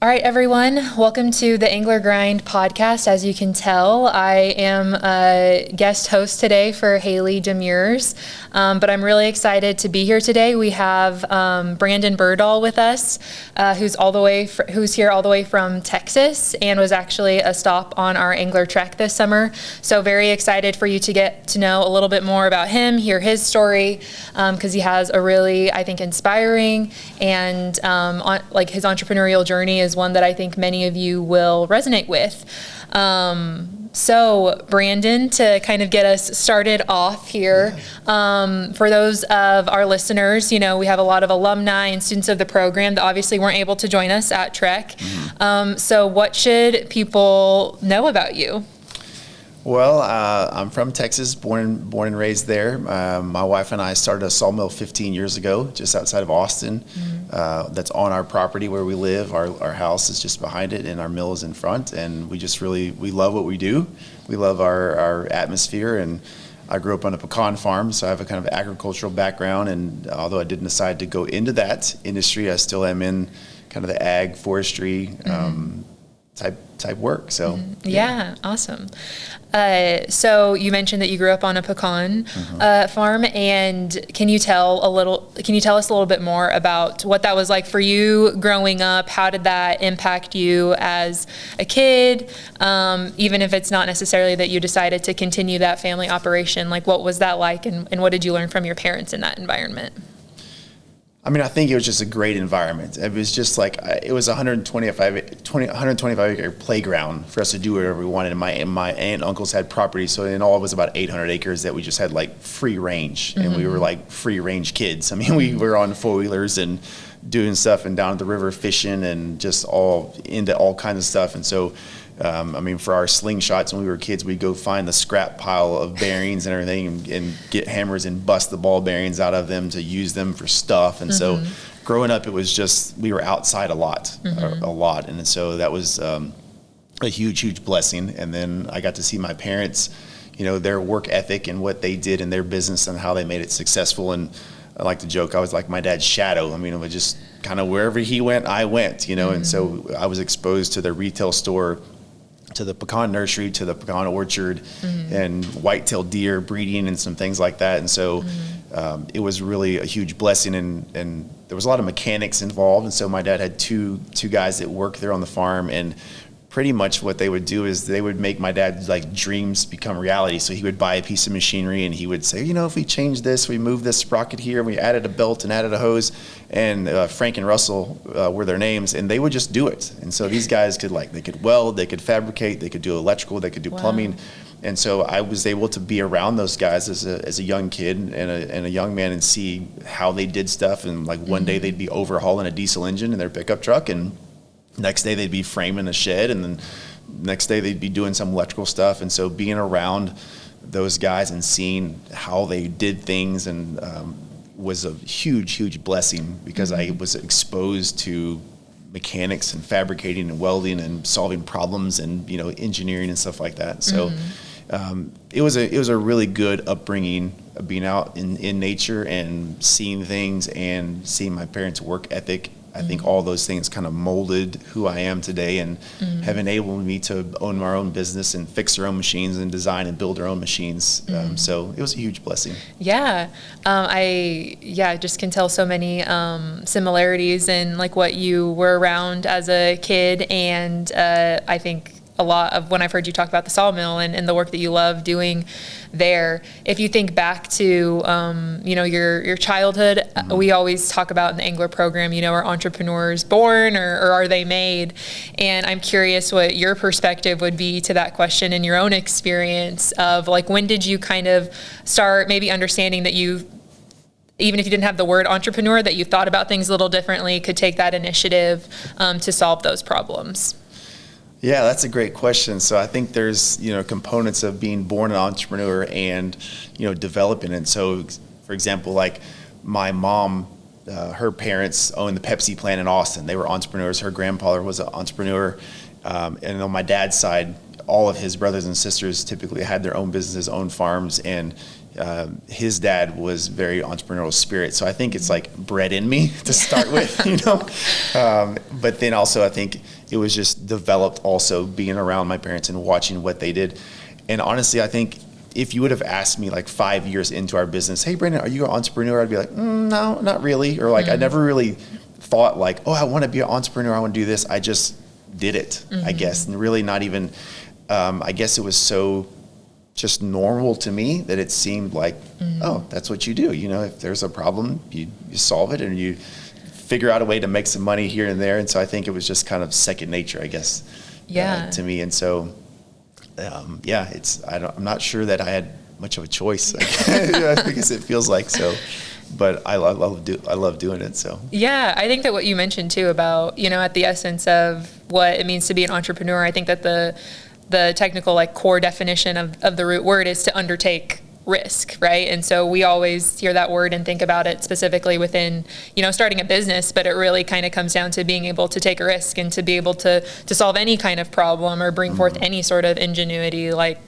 All right, everyone, welcome to the Angler Grind podcast. As you can tell, I am a guest host today for Haley Demures, but I'm really excited to be here today. We have Brandon Berdoll with us, who's here all the way from Texas and was actually a stop on our Angler Trek this summer. So very excited for you to get to know a little bit more about him, hear his story, because he has a really, I think, inspiring and his entrepreneurial journey is one that I think many of you will resonate with. So Brandon, to kind of get us started off here, for those of our listeners, we have a lot of alumni and students of the program that obviously weren't able to join us at Trek. So what should people know about you? Well, I'm from Texas, born and raised there. My wife and I started a sawmill 15 years ago, just outside of Austin. That's on our property where we live. Our house is just behind it, and our mill is in front. And we love what we do. We love our atmosphere. And I grew up on a pecan farm, so I have a kind of agricultural background. And although I didn't decide to go into that industry, I still am in kind of the ag, forestry type work. So yeah, awesome. So you mentioned that you grew up on a pecan farm, and can you tell us a little bit more about what that was like for you growing up? How did that impact you as a kid? Even if it's not necessarily that you decided to continue that family operation, like what was that like, and what did you learn from your parents in that environment? I mean, I think it was just a great environment. It was just like, it was 125 acre playground for us to do whatever we wanted. And my aunt and uncles had property, so in all it was about 800 acres that we just had like free range. And we were like free range kids. I mean, we were on four-wheelers and doing stuff and down at the river fishing and just all into all kinds of stuff. And so, for our slingshots when we were kids, we'd go find the scrap pile of bearings and everything and get hammers and bust the ball bearings out of them to use them for stuff. And so growing up, it was just, we were outside a lot. And so that was a huge blessing. And then I got to see my parents, their work ethic and what they did in their business and how they made it successful. And I like to joke, I was like my dad's shadow. I mean, it was just kind of wherever he went, I went, and so I was exposed to the retail store, to the pecan nursery, to the pecan orchard, and white-tailed deer breeding and some things like that. And so it was really a huge blessing, and there was a lot of mechanics involved. And so my dad had two guys that worked there on the farm, and pretty much what they would do is they would make my dad's like dreams become reality. So he would buy a piece of machinery and he would say, if we change this, we move this sprocket here, and we added a belt and added a hose, and Frank and Russell were their names, and they would just do it. And so these guys they could weld, they could fabricate, they could do electrical, they could do plumbing. And so I was able to be around those guys as a young kid and a young man and see how they did stuff. And like one day they'd be overhauling a diesel engine in their pickup truck, and next day they'd be framing a shed, and then next day they'd be doing some electrical stuff. And so being around those guys and seeing how they did things and was a huge blessing, because I was exposed to mechanics and fabricating and welding and solving problems and engineering and stuff like that. So it was a really good upbringing, being out in nature and seeing things and seeing my parents' work ethic. I think all those things kind of molded who I am today and have enabled me to own my own business and fix our own machines and design and build our own machines. So it was a huge blessing. Yeah. I just can tell so many similarities in like what you were around as a kid. And I think a lot of when I've heard you talk about the sawmill and the work that you love doing there. If you think back to, your childhood, we always talk about in the Angler program, are entrepreneurs born or are they made? And I'm curious what your perspective would be to that question in your own experience of like, when did you kind of start maybe understanding that even if you didn't have the word entrepreneur, that you thought about things a little differently, could take that initiative to solve those problems? Yeah, that's a great question. So I think there's, components of being born an entrepreneur and, developing it. So, for example, like my mom, her parents owned the Pepsi plant in Austin. They were entrepreneurs. Her grandfather was an entrepreneur. And on my dad's side, all of his brothers and sisters typically had their own businesses, own farms, and his dad was very entrepreneurial spirit. So I think it's like bred in me to start with, you know. But then also I think it was just developed also being around my parents and watching what they did. And honestly, I think if you would have asked me like 5 years into our business, hey, Brandon, are you an entrepreneur? I'd be like, no, not really. Or like, I never really thought like, oh, I want to be an entrepreneur. I want to do this. I just did it, I guess. And really not even, I guess it was so just normal to me that it seemed like, oh, that's what you do. You know, if there's a problem, you solve it and you figure out a way to make some money here and there. And so I think it was just kind of second nature, I guess, to me. And so, I'm not sure that I had much of a choice, I guess it feels like so. But I love doing it. So yeah, I think that what you mentioned too about, you know, at the essence of what it means to be an entrepreneur, I think that the technical like core definition of the root word is to undertake risk, right? And so we always hear that word and think about it specifically within, you know, starting a business, but it really kind of comes down to being able to take a risk and to be able to solve any kind of problem or bring forth any sort of ingenuity. Like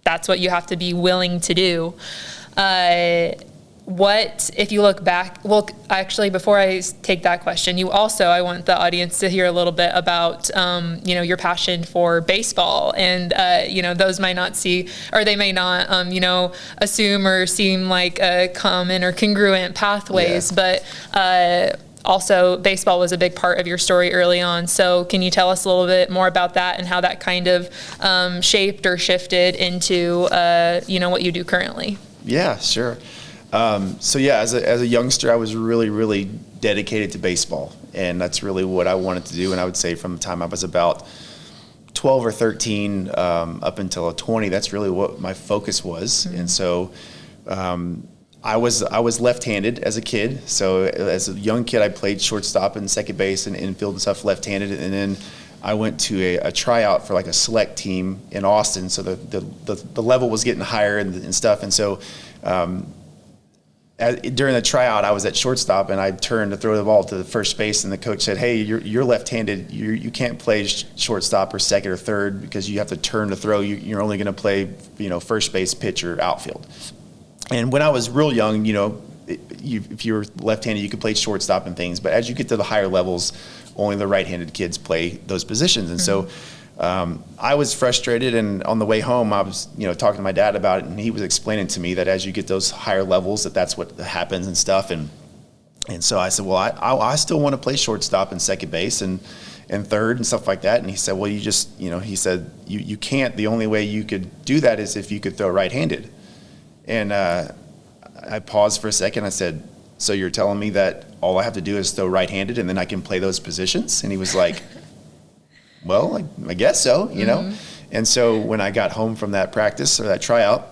that's what you have to be willing to do. What, if you look back, well, actually, before I take that question, I want the audience to hear a little bit about, you know, your passion for baseball. And, you know, those might not see, or they may not, you know, assume or seem like common or congruent pathways. But also, baseball was a big part of your story early on. So can you tell us a little bit more about that and how that kind of shaped or shifted into, you know, what you do currently? Yeah, sure. As a youngster, I was really, really dedicated to baseball, and that's really what I wanted to do. And I would say from the time I was about 12 or 13 up until 20, that's really what my focus was. And so I was left-handed as a kid. So as a young kid, I played shortstop and second base and infield and stuff left-handed, and then I went to a tryout for like a select team in Austin. So the level was getting higher and stuff, and so. During the tryout, I was at shortstop, and I turned to throw the ball to the first base, and the coach said, "Hey, you're left-handed. You can't play shortstop or second or third because you have to turn to throw. You're only going to play, you know, first base, pitcher, outfield." And when I was real young, you know, if you were left-handed, you could play shortstop and things. But as you get to the higher levels, only the right-handed kids play those positions, and so. I was frustrated, and on the way home, I was, you know, talking to my dad about it, and he was explaining to me that as you get those higher levels, that's what happens and stuff. And so I said, well, I still want to play shortstop and second base and third and stuff like that. And he said, well, you just, you know, he said, you can't. The only way you could do that is if you could throw right-handed. And I paused for a second. I said, so you're telling me that all I have to do is throw right-handed and then I can play those positions? And he was like, well, I guess so, you know. And so when I got home from that practice or that tryout,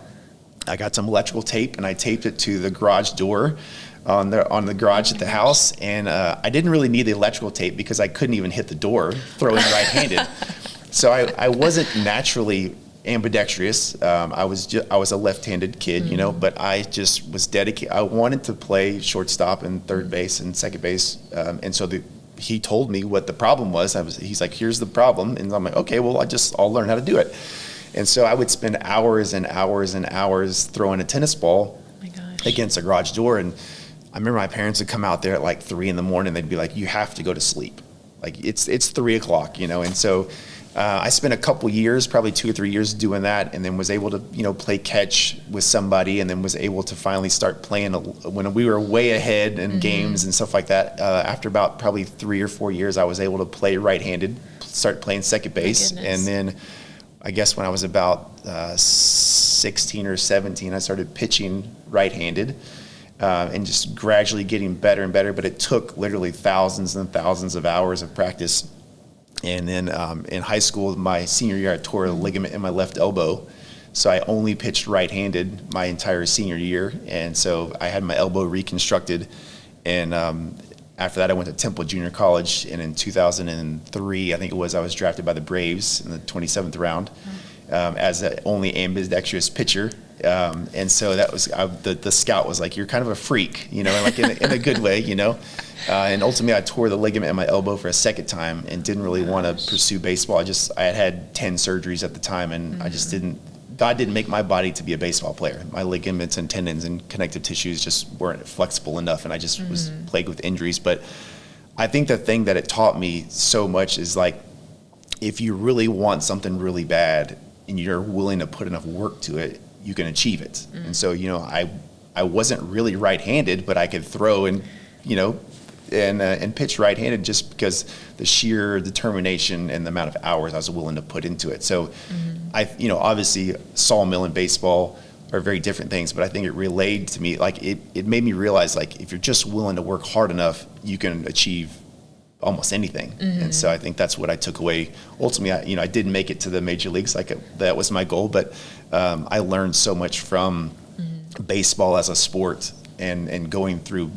I got some electrical tape and I taped it to the garage door on the garage at the house. And I didn't really need the electrical tape because I couldn't even hit the door throwing right-handed. So I wasn't naturally ambidextrous. I was a left-handed kid, you know, but I just was dedicated. I wanted to play shortstop and third base and second base, and so he told me what the problem was. He's like, here's the problem. And I'm like, okay, well, I'll learn how to do it. And so I would spend hours and hours and hours throwing a tennis ball against a garage door. And I remember my parents would come out there at like 3 a.m. They'd be like, you have to go to sleep. Like it's 3 o'clock, you know? And so I spent a couple years, probably 2 or 3 years doing that, and then was able to, you know, play catch with somebody, and then was able to finally start playing when we were way ahead in games and stuff like that. After about probably 3 or 4 years, I was able to play right-handed, start playing second base, and then I guess when I was about 16 or 17, I started pitching right-handed, and just gradually getting better and better. But it took literally thousands and thousands of hours of practice. And then in high school, my senior year, I tore a ligament in my left elbow. So I only pitched right-handed my entire senior year. And so I had my elbow reconstructed. And after that, I went to Temple Junior College. And in 2003, I think it was, I was drafted by the Braves in the 27th round as the only ambidextrous pitcher. And so that was, the scout was like, you're kind of a freak, like in a good way, and ultimately I tore the ligament in my elbow for a second time and didn't really want to pursue baseball. I had 10 surgeries at the time, and I just God didn't make my body to be a baseball player. My ligaments and tendons and connective tissues just weren't flexible enough, and I just was plagued with injuries. But I think the thing that it taught me so much is, like, if you really want something really bad and you're willing to put enough work to it, you can achieve it. And so, I wasn't really right-handed, but I could throw and pitch right-handed just because the sheer determination and the amount of hours I was willing to put into it. So obviously Sawmill and baseball are very different things, but I think it relayed to me, like, it made me realize, like, if you're just willing to work hard enough, you can achieve almost anything. And so I think that's what I took away. Ultimately, I didn't make it to the major leagues, that was my goal, but I learned so much from baseball as a sport, and going through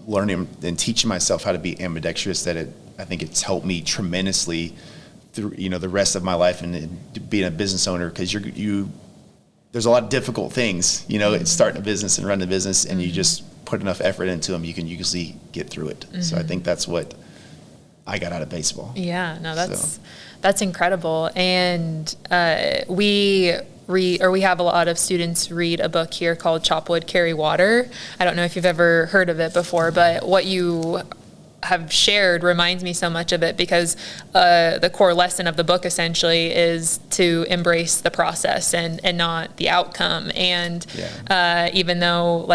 learning and teaching myself how to be ambidextrous, that I think it's helped me tremendously through the rest of my life and being a business owner, because there's a lot of difficult things, starting a business and running a business, and you just put enough effort into them, you can usually get through it. So I think that's what I got out of baseball. Yeah, no, that's incredible. And we have a lot of students read a book here called Chop Wood, Carry Water. I don't know if you've ever heard of it before, but what you have shared reminds me so much of it, because the core lesson of the book essentially is to embrace the process and not the outcome. And even though,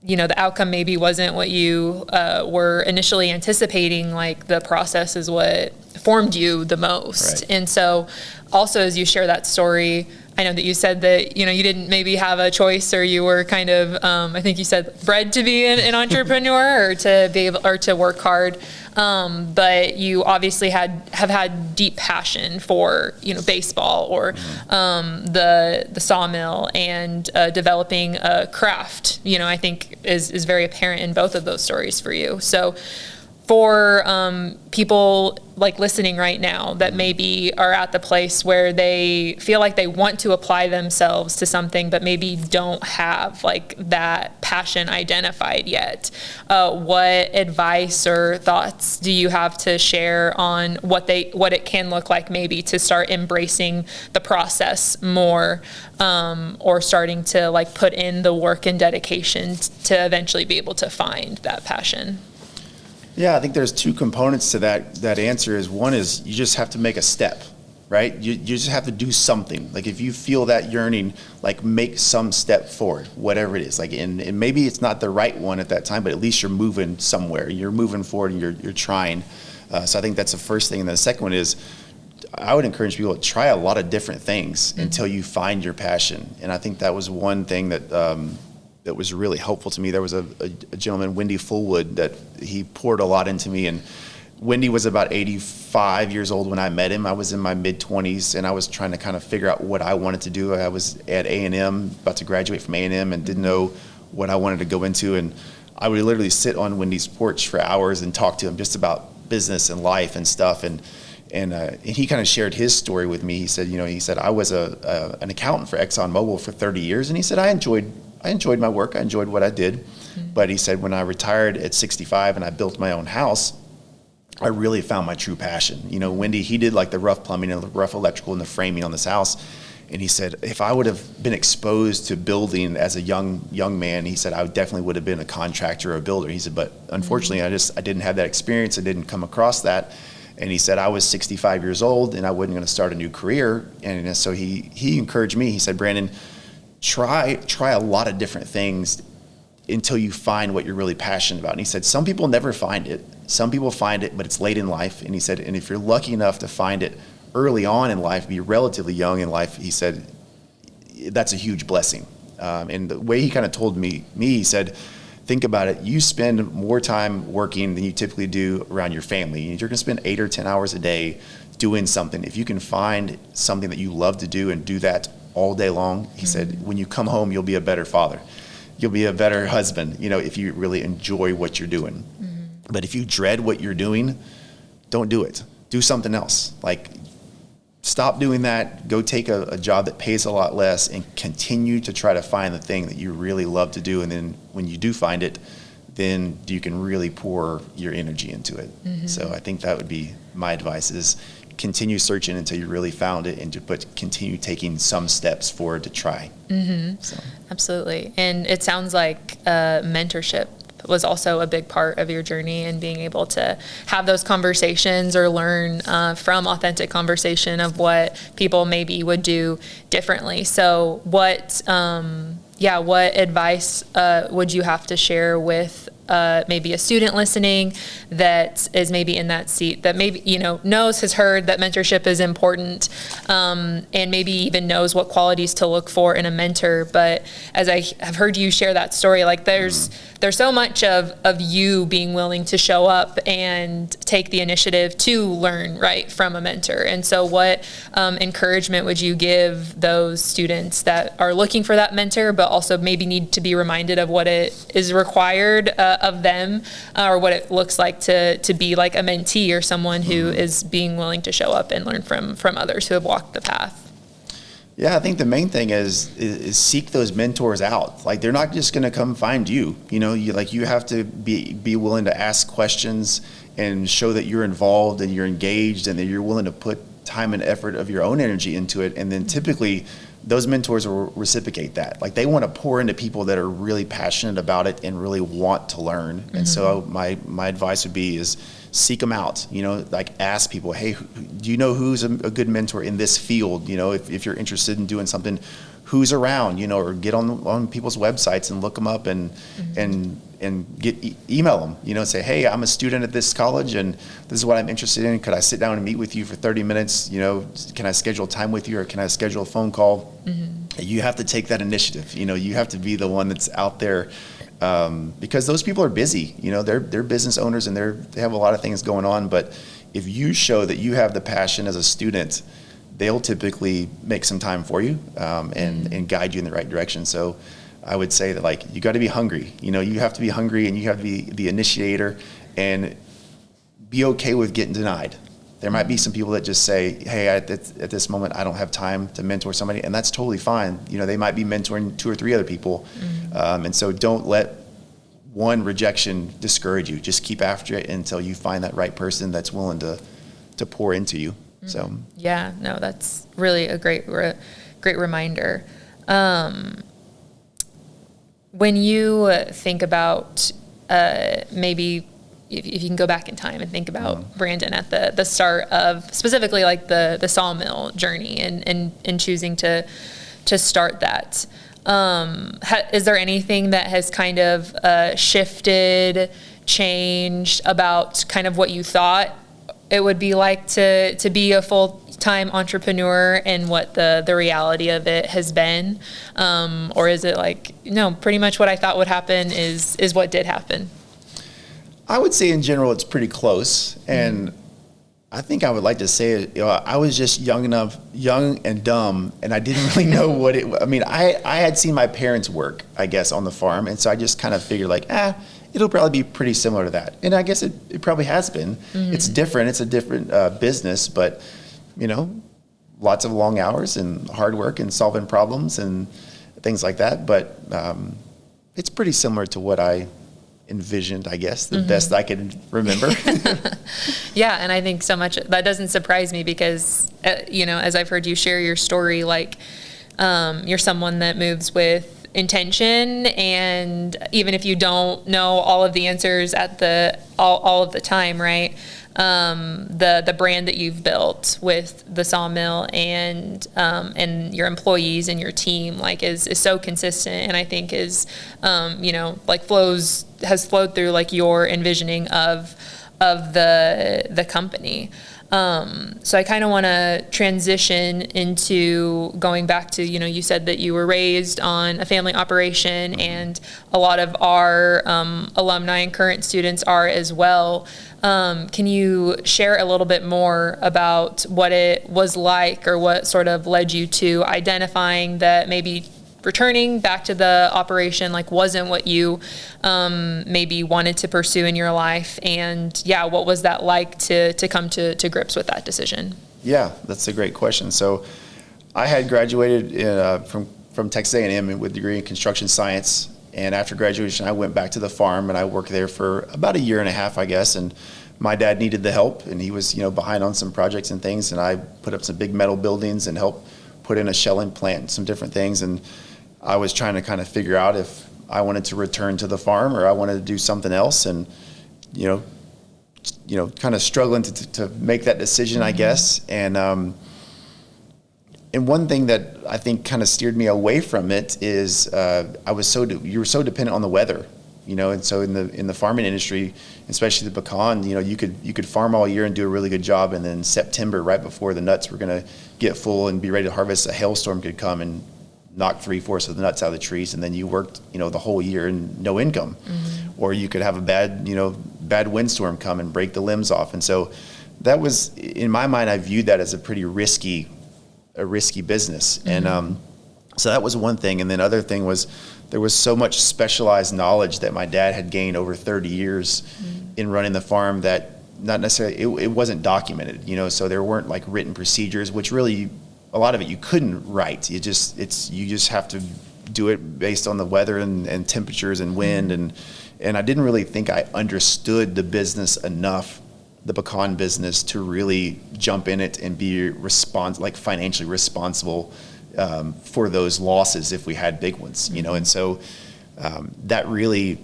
the outcome maybe wasn't what you were initially anticipating, like, the process is what formed you the most. Right. And so also, as you share that story, I know that you said that, you didn't maybe have a choice, or you were kind of, I think you said, bred to be an entrepreneur, or to be able, or to work hard. But you obviously have had deep passion for, baseball, or the sawmill, and developing a craft, I think is very apparent in both of those stories for you. So for people listening right now that maybe are at the place where they feel like they want to apply themselves to something, but maybe don't have that passion identified yet, what advice or thoughts do you have to share on what it can look like maybe to start embracing the process more, or starting to put in the work and dedication to eventually be able to find that passion? Yeah, I think there's two components to that answer. One is you just have to make a step, right? You just have to do something. If you feel that yearning, make some step forward, whatever it is. And maybe it's not the right one at that time, but at least you're moving somewhere. You're moving forward, and you're trying. So I think that's the first thing. And then the second one is, I would encourage people to try a lot of different things until you find your passion. And I think that was one thing that was really helpful to me. There was a gentleman, Wendy Fullwood, that he poured a lot into me. And Wendy was about 85 years old when I met him. I was in my mid-20s, and I was trying to kind of figure out what I wanted to do. I was at A&M, about to graduate from A&M, and didn't know what I wanted to go into. And I would literally sit on Wendy's porch for hours and talk to him just about business and life and stuff. And he kind of shared his story with me. He said, I was an accountant for ExxonMobil for 30 years, and he said, I enjoyed my work. I enjoyed what I did. But he said, when I retired at 65 and I built my own house, I really found my true passion. Wendy, he did the rough plumbing and the rough electrical and the framing on this house. And he said, if I would have been exposed to building as a young man, he said, I definitely would have been a contractor or a builder. He said, but unfortunately, I didn't have that experience. I didn't come across that. And he said, I was 65 years old and I wasn't going to start a new career. And so he encouraged me. He said, Brandon, try a lot of different things until you find what you're really passionate about. And he said, some people never find it. Some people find it, but it's late in life. And he said, and if you're lucky enough to find it early on in life, be relatively young in life, he said, that's a huge blessing. And the way he kind of told me, he said, think about it. You spend more time working than you typically do around your family. You're going to spend 8 or 10 hours a day doing something. If you can find something that you love to do and do that all day long, he said, when you come home, you'll be a better father. You'll be a better husband, if you really enjoy what you're doing. But if you dread what you're doing, don't do it. Do something else. stop doing that, go take a job that pays a lot less, and continue to try to find the thing that you really love to do. And then when you do find it, then you can really pour your energy into it. So I think that would be my advice, is continue searching until you really found it, but continue taking some steps forward to try. So. Absolutely. And it sounds like mentorship was also a big part of your journey, and being able to have those conversations or learn from authentic conversation of what people maybe would do differently. So what advice would you have to share with maybe a student listening that is maybe in that seat, that maybe, has heard that mentorship is important, and maybe even knows what qualities to look for in a mentor. But as I have heard you share that story, like there's so much of you being willing to show up and take the initiative to learn, right, from a mentor. And so what encouragement would you give those students that are looking for that mentor, but also maybe need to be reminded of what it is required of them, or what it looks like to be like a mentee, or someone who is being willing to show up and learn from others who have walked the path? Yeah, I think the main thing is seek those mentors out. Like, they're not just going to come find you. You have to be willing to ask questions and show that you're involved and you're engaged, and that you're willing to put time and effort of your own energy into it. And then typically those mentors will reciprocate that. Like, they want to pour into people that are really passionate about it and really want to learn. And so my advice would be is seek them out. Ask people, hey, do you know who's a good mentor in this field? If you're interested in doing something, who's around, or get on people's websites and look them up, and email them, say, hey, I'm a student at this college and this is what I'm interested in. Could I sit down and meet with you for 30 minutes? Can I schedule time with you, or can I schedule a phone call? You have to take that initiative. You have to be the one that's out there, because those people are busy. They're business owners, and they have a lot of things going on. But if you show that you have the passion as a student, they'll typically make some time for you, and guide you in the right direction. So I would say that, you got to be hungry. You have to be hungry, and you have to be the initiator, and be okay with getting denied. There might be some people that just say, hey, at this moment, I don't have time to mentor somebody, and that's totally fine. They might be mentoring 2 or 3 other people. And so don't let one rejection discourage you. Just keep after it until you find that right person that's willing to pour into you. So yeah, no, that's really a great reminder. When you think about maybe if you can go back in time and think about Brandon at the start of specifically like the sawmill journey and choosing to start that, is there anything that has kind of shifted, changed about kind of what you thought it would be like to be a full-time entrepreneur, and what the reality of it has been? Or is it like, no, pretty much what I thought would happen is what did happen? I would say in general it's pretty close. And I think I would like to say it, I was just young and dumb, and I didn't really know what I had seen my parents work, I guess, on the farm. And so I just kind of figured it'll probably be pretty similar to that. And I guess it probably has been. It's different. It's a different business, but, lots of long hours and hard work and solving problems and things like that. But it's pretty similar to what I envisioned, I guess, the best I could remember. Yeah, and I think so much that doesn't surprise me, because, as I've heard you share your story, you're someone that moves with intention, and even if you don't know all of the answers at all of the time, right? The brand that you've built with the sawmill and your employees and your team is so consistent, and I think is has flowed through your envisioning of the company. So I kind of want to transition into going back to, you said that you were raised on a family operation, and a lot of our alumni and current students are as well. Can you share a little bit more about what it was like, or what sort of led you to identifying that maybe returning back to the operation wasn't what you maybe wanted to pursue in your life? And what was that like to come to grips with that decision? Yeah, that's a great question. So I had graduated from Texas A&M with a degree in construction science. And after graduation, I went back to the farm and I worked there for about a year and a half, I guess. And my dad needed the help, and he was, behind on some projects and things. And I put up some big metal buildings and helped put in a shelling plant and some different things. And I was trying to kind of figure out if I wanted to return to the farm or I wanted to do something else. And, kind of struggling to make that decision, I guess. And one thing that I think kind of steered me away from it is you were so dependent on the weather, and so in the farming industry, especially the pecan, you could farm all year and do a really good job, and then September, right before the nuts were going to get full and be ready to harvest, a hailstorm could come and knock 3/4 of the nuts out of the trees, and then you worked the whole year and no income. Or you could have a bad windstorm come and break the limbs off. And so that was, in my mind, I viewed that as a pretty risky business. And so that was one thing. And then other thing was there was so much specialized knowledge that my dad had gained over 30 years in running the farm that not necessarily, it wasn't documented, so there weren't like written procedures, which really, a lot of it you couldn't write. You just have to do it based on the weather and temperatures and wind. And I didn't really think I understood the business enough, the pecan business, to really jump in it and be financially responsible for those losses if we had big ones, And so that really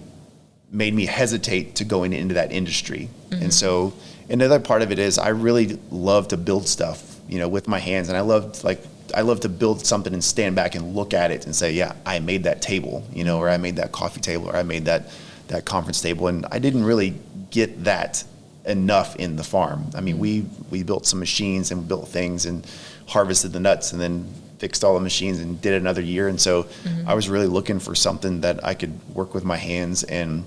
made me hesitate to going into that industry. And so another part of it is I really love to build stuff, with my hands, and I love to build something and stand back and look at it and say, yeah, I made that table, or I made that coffee table, or I made that conference table. And I didn't really get that enough in the farm. I mean, we built some machines and built things and harvested the nuts and then fixed all the machines and did it another year. And so I was really looking for something that I could work with my hands and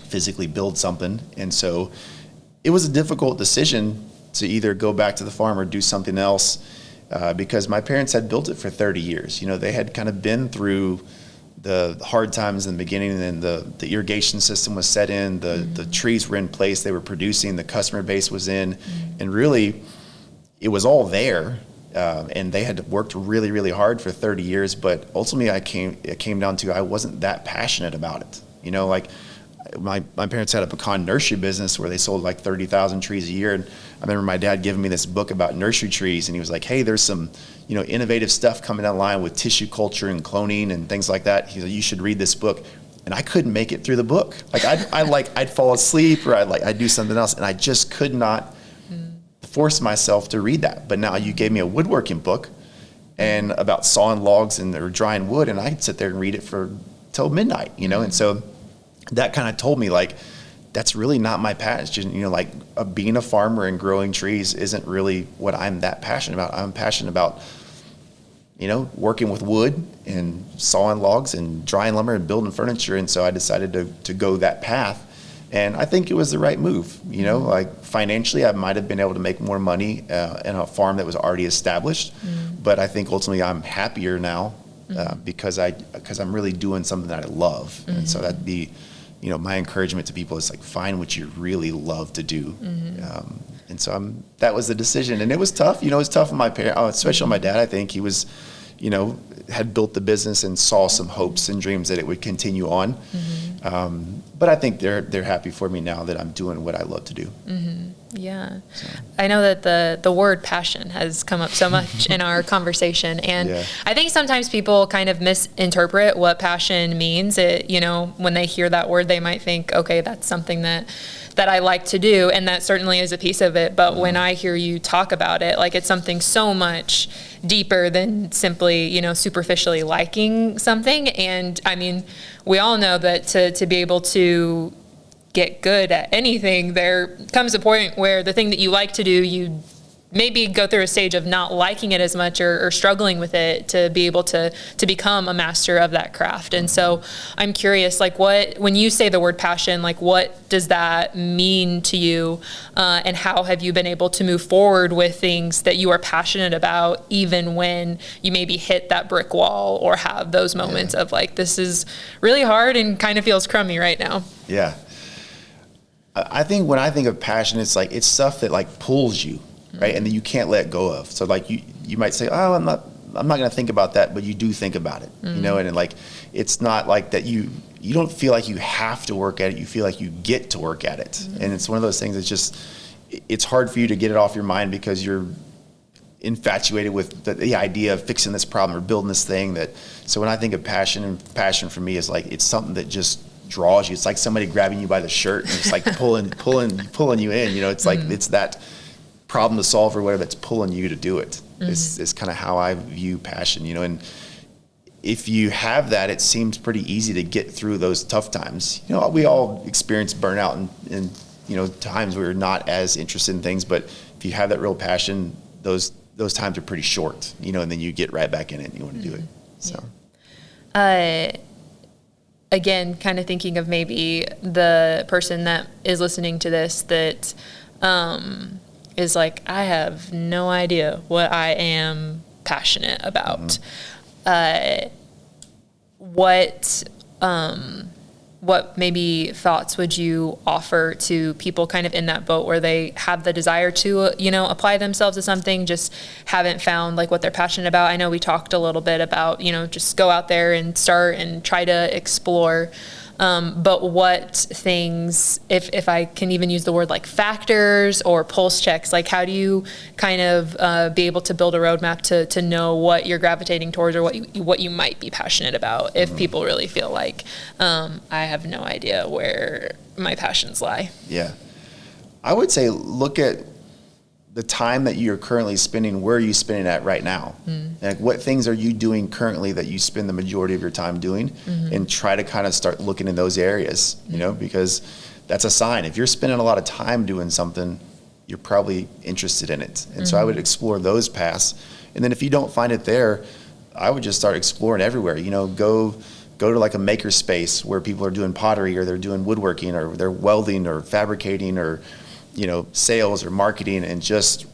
physically build something. And so it was a difficult decision to either go back to the farm or do something else, because my parents had built it for 30 years. They had kind of been through the hard times in the beginning, and then the irrigation system was set in, the trees were in place, they were producing, the customer base was in, and really it was all there. And they had worked really, really hard for 30 years, but ultimately it came down to I wasn't that passionate about it. My parents had a pecan nursery business where they sold like 30,000 trees a year. And I remember my dad giving me this book about nursery trees, and he was like, hey, there's some, innovative stuff coming online with tissue culture and cloning and things like that. He said, you should read this book. And I couldn't make it through the book. Like I'd fall asleep, or I'd do something else, and I just could not force myself to read that. But now you gave me a woodworking book and about sawing logs or drying wood, and I'd sit there and read it till midnight, And so that kind of told me that's really not my passion. Being a farmer and growing trees isn't really what I'm that passionate about. I'm passionate about, working with wood and sawing logs and drying lumber and building furniture. And so I decided to go that path. And I think it was the right move. Financially, I might have been able to make more money in a farm that was already established. But I think ultimately I'm happier now because I'm really doing something that I love. And so that'd be, my encouragement to people is find what you really love to do. And so that was the decision. And it was tough. It was tough on my parents, especially on my dad. I think he was, had built the business and saw some hopes and dreams that it would continue on. But I think they're happy for me now that I'm doing what I love to do. Yeah. So. I know that the word passion has come up so much in our conversation. And I think sometimes people kind of misinterpret what passion means. When they hear that word, they might think, okay, that's something that I like to do. And that certainly is a piece of it. But when I hear you talk about it, it's something so much deeper than simply, superficially liking something. And I mean, we all know that to be able to get good at anything, there comes a point where the thing that you like to do, you maybe go through a stage of not liking it as much or struggling with it to be able to become a master of that craft. And so I'm curious, when you say the word passion, what does that mean to you? And how have you been able to move forward with things that you are passionate about, even when you maybe hit that brick wall or have those moments of this is really hard and kind of feels crummy right now? Yeah. I think when I think of passion, it's it's stuff that pulls you. right? And then you can't let go of. So like you might say, oh, I'm not going to think about that, but you do think about it, you know, and like, it's not like that you don't feel like you have to work at it. You feel like you get to work at it. And it's one of those things that's just, it's hard for you to get it off your mind because you're infatuated with the idea of fixing this problem or building this thing so when I think of passion, and passion for me is like, it's something that just draws you. It's like somebody grabbing you by the shirt and it's like pulling you in, you know, it's like, it's that problem to solve or whatever that's pulling you to do it. Is kind of how I view passion, you know, and if you have that, it seems pretty easy to get through those tough times. You know, we all experience burnout and you know, times where we're not as interested in things, but if you have that real passion, those times are pretty short, you know, and then you get right back in it and you want to do it. So. Again, kind of thinking of maybe the person that is listening to this that, is like, I have no idea what I am passionate about. What maybe thoughts would you offer to people kind of in that boat where they have the desire to, you know, apply themselves to something, just haven't found like what they're passionate about? I know we talked a little bit about, you know, just go out there and start and try to explore. But what things, if I can even use the word like factors or pulse checks, like how do you kind of be able to build a roadmap to know what you're gravitating towards or what you might be passionate about if people really feel like I have no idea where my passions lie? Yeah. I would say look at the time that you're currently spending, where are you spending it right now? Like what things are you doing currently that you spend the majority of your time doing, and try to kind of start looking in those areas, you know, because that's a sign. If you're spending a lot of time doing something, you're probably interested in it. And so I would explore those paths. And then if you don't find it there, I would just start exploring everywhere, you know, go to like a maker space where people are doing pottery or they're doing woodworking or they're welding or fabricating or, you know, sales or marketing, and just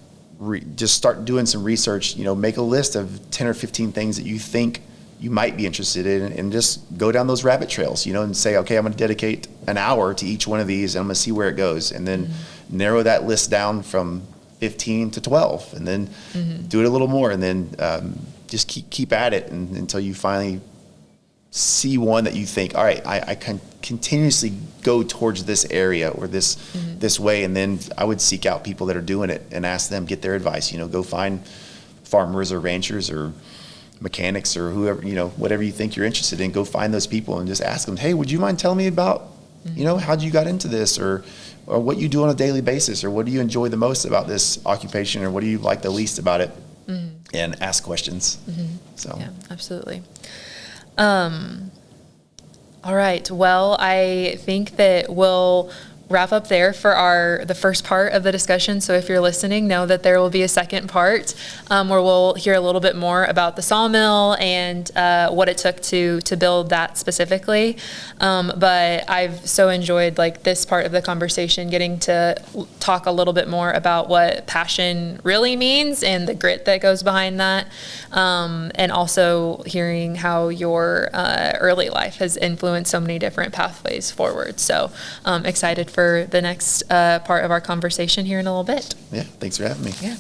start doing some research, you know, make a list of 10 or 15 things that you think you might be interested in, and just go down those rabbit trails, you know, and say, okay, I'm going to dedicate an hour to each one of these and I'm going to see where it goes. And then narrow that list down from 15 to 12 and then do it a little more. And then just keep at it until you finally see one that you think, all right, I can continuously go towards this area or this way. And then I would seek out people that are doing it and ask them, get their advice, you know, go find farmers or ranchers or mechanics or whoever, you know, whatever you think you're interested in, go find those people and just ask them, hey, would you mind telling me about, you know, how you got into this, or what you do on a daily basis, or what do you enjoy the most about this occupation, or what do you like the least about it? And ask questions. So yeah, absolutely. All right. Well, I think that we'll wrap up there for the first part of the discussion. So if you're listening, know that there will be a second part where we'll hear a little bit more about the sawmill and what it took to build that specifically. But I've so enjoyed like this part of the conversation, getting to talk a little bit more about what passion really means and the grit that goes behind that. And also hearing how your early life has influenced so many different pathways forward. So excited for the next part of our conversation here in a little bit. Yeah, thanks for having me. Yeah.